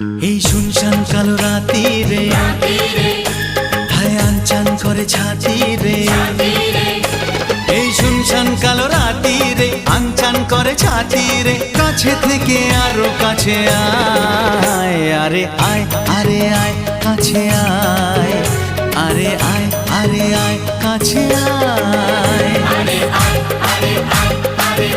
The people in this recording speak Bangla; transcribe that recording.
এই শুনশান কালো রাতি রে হায় আনচান করে ছাতি রে। এই শুনশান কালো রাতি রে আনচান করে ছাতি রে। কাছে থেকে আরো কাছে আয়, আরে আয় আরে আয় কাছে আয়, আরে আয় আরে আয় কাছে আয়, আরে আয় আরে আয় আরে